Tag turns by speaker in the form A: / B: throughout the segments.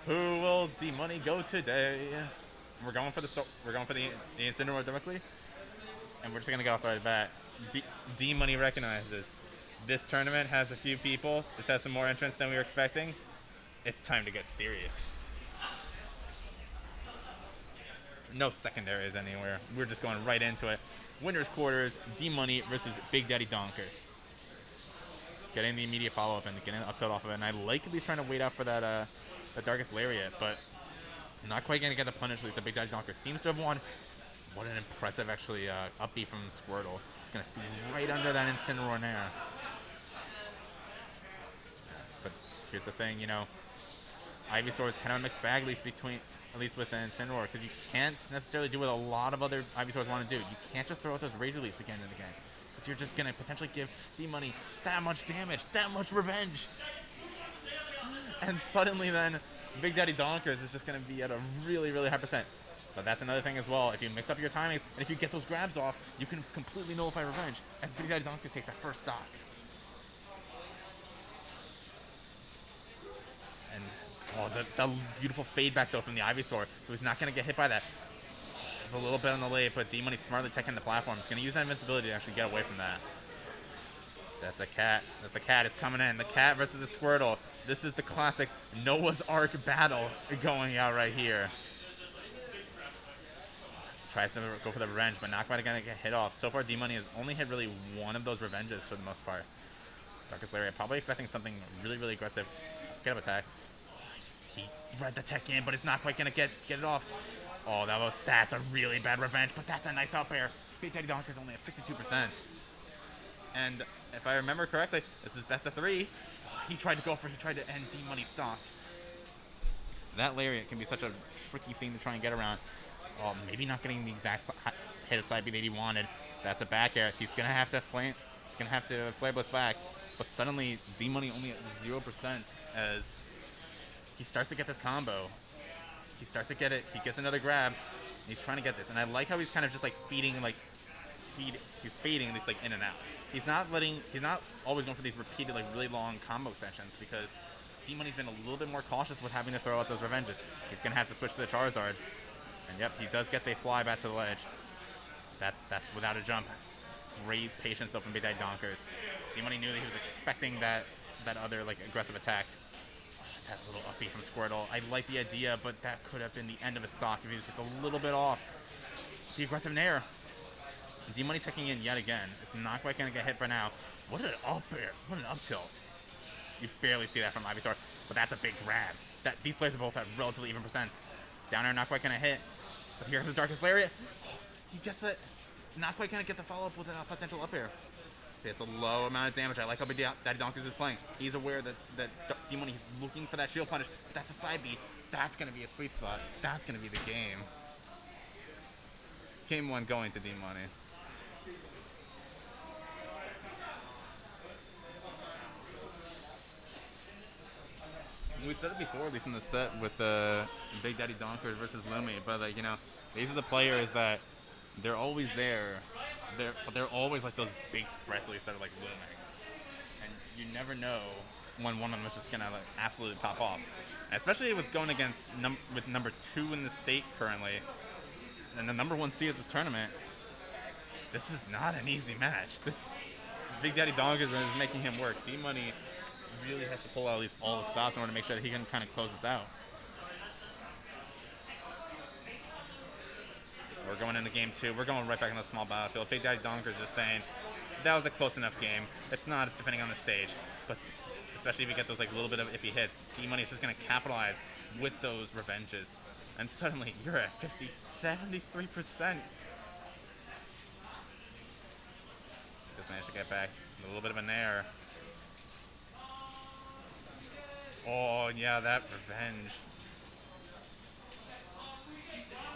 A: Who will D-Money go today? We're going for the Incineroar directly, and we're just gonna get off right at bat. D-Money recognizes this tournament has a few people. This has some more entrants than we were expecting. It's time to get serious. No secondaries anywhere. We're just going right into it. Winners quarters, D-Money versus BigDaddyDonkers. Getting the immediate follow-up and getting up tilt off of it. And I like at least trying to wait out for that the Darkest Lariat, but not quite going to get the punish. At least the BigDaddyDonker seems to have won. What an impressive, actually, up B from Squirtle. It's going to feed right under that Incineroar Nair. But here's the thing, you know, Ivysaur is kind of a mixed bag, at least with Incineroar, because you can't necessarily do what a lot of other Ivysaurs want to do. You can't just throw out those Razor Leafs again and again, because you're just going to potentially give D-Money that much damage, that much revenge. And suddenly then, BigDaddyDonkers is just going to be at a really, really high percent. But that's another thing as well. If you mix up your timings, and if you get those grabs off, you can completely nullify revenge, as BigDaddyDonkers takes that first stock. And the beautiful fade back though from the Ivysaur, so he's not going to get hit by that. A little bit on the late, but D-Money smartly taking the platform. He's going to use that invincibility to actually get away from that. That's the cat. That's the cat is coming in. The cat versus the Squirtle. This is the classic Noah's Ark battle going out right here. Tries to go for the revenge, but not quite going to get hit off. So far, D-Money has only hit really one of those revenges for the most part. Darkest Lariat, probably expecting something really, really aggressive. Get up attack. He read the tech in, but it's not quite going to get it off. Oh, that's a really bad revenge, but that's a nice up air. BigDaddyDonkers only at 62%. And if I remember correctly, this is best of 3. He tried to end D-Money's stock. That Lariat can be such a tricky thing to try and get around. Oh, maybe not getting the exact hit of side B that he wanted. That's a back air. He's gonna have to flame. He's gonna have to Flare Blitz back. But suddenly, D-Money only at 0% as he starts to get this combo. He starts to get it. He gets another grab. He's trying to get this, and I like how he's kind of just like feeding, he's fading this like in and out. He's not always going for these repeated like really long combo extensions because D-Money's been a little bit more cautious with having to throw out those revenges. He's gonna have to switch to the Charizard. And yep, he does get the fly back to the ledge. That's without a jump. Great patience though from BigDaddyDonkers. D-Money knew that he was expecting that other like aggressive attack. Oh, that little up B from Squirtle. I like the idea, but that could have been the end of his stock if he was just a little bit off. The aggressive Nair. D-Money taking in yet again. It's not quite gonna get hit for now. What an up air. What an up tilt. You barely see that from Ivysaur, but that's a big grab. These players are both at relatively even percents. Down air not quite gonna hit. But here comes the Darkest Lariat. Oh, he gets it. Not quite going to get the follow-up with a potential up air. It's a low amount of damage. I like how BigDaddyDonkers is playing. He's aware that D-Money is looking for that shield punish. But that's a side B. That's going to be a sweet spot. That's going to be the game. Game 1 going to D-Money. We said it before, at least in the set, with BigDaddyDonkers versus Lumi, but like, you know, these are the players that they're always there. But they're always like those big threats, at least that are like looming, and you never know when one of them is just gonna like absolutely pop off. And especially with going against with number 2 in the state currently, and the number 1 seed at this tournament. This is not an easy match. This BigDaddyDonkers is making him work. D-Money really has to pull out at least all the stops in order to make sure that he can kind of close this out. We're going into game 2. We're going right back in the small battlefield. BigDaddyDonkers is saying that was a close enough game. It's not depending on the stage, but especially if you get those like little bit of iffy hits, D-Money is just going to capitalize with those revenges. And suddenly you're at 73%. Just managed to get back a little bit of a nair. Oh, yeah, that revenge.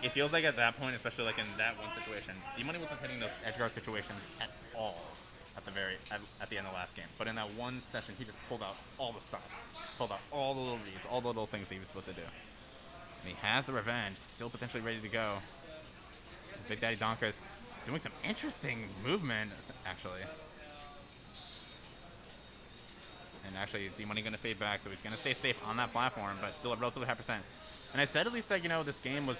A: It feels like at that point, especially like in that one situation, D-Money wasn't hitting those edge guard situations at all at the end of the last game. But in that one session, he just pulled out all the stops, pulled out all the little reads, all the little things that he was supposed to do. And he has the revenge, still potentially ready to go. BigDaddyDonkers doing some interesting movement, actually. And actually, D-Money going to fade back, so he's going to stay safe on that platform, but still a relatively high percent. And I said at least that, you know, this game was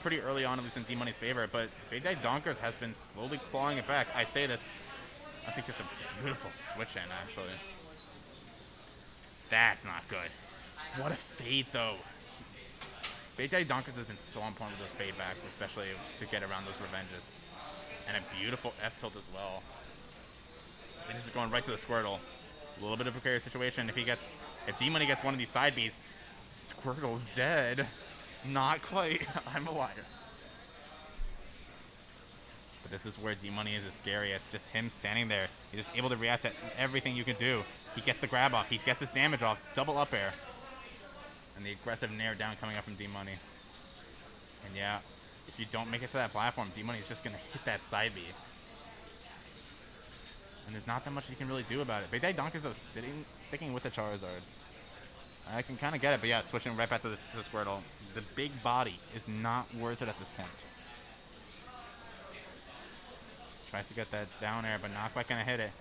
A: pretty early on, at least in D-Money's favor, but BigDaddyDonkers has been slowly clawing it back. I say this. I think it's a beautiful switch in, actually. That's not good. What a fade, though. BigDaddyDonkers has been so on point with those fade backs, especially to get around those revenges. And a beautiful F-tilt as well. And he's just going right to the Squirtle. A little bit of a precarious situation. If D-Money gets one of these side Bs, Squirtle's dead. Not quite. I'm a liar. But this is where D-Money is the scariest. Just him standing there. He's just able to react to everything you can do. He gets the grab off. He gets this damage off. Double up air. And the aggressive nair down coming up from D-Money. And yeah, if you don't make it to that platform, D-Money is just going to hit that side B. And there's not that much you can really do about it. BigDaddyDonkers, though, sticking with the Charizard. I can kind of get it, but yeah, switching right back to the Squirtle. The big body is not worth it at this point. Tries to get that down air, but not quite going to hit it.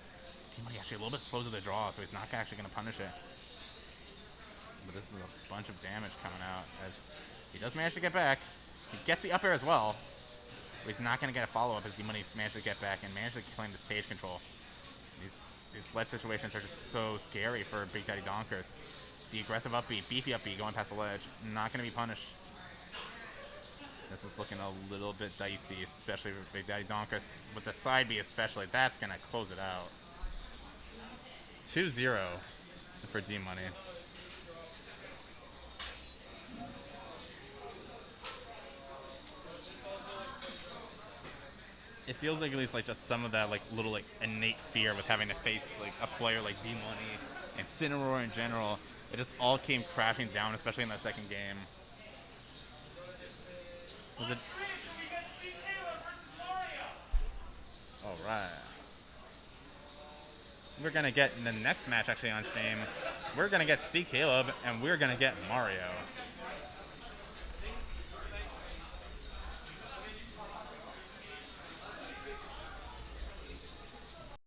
A: D-Money actually a little bit slow to the draw, so he's not actually going to punish it. But this is a bunch of damage coming out as he does manage to get back. He gets the up air as well, but he's not going to get a follow-up as D-Money managed to get back and managed to claim the stage control. These ledge situations are just so scary for BigDaddyDonkers. The aggressive up B, beefy up B going past the ledge, not going to be punished. This is looking a little bit dicey, especially for BigDaddyDonkers. With the side B especially, that's going to close it out. 2-0 for D-Money. It feels like at least like just some of that like little like innate fear with having to face like a player like D-Money and Incineroar in general. It just all came crashing down, especially in that second game. Was it? All right. We're gonna get in the next match actually on stream. We're gonna get C Caleb and we're gonna get Mario.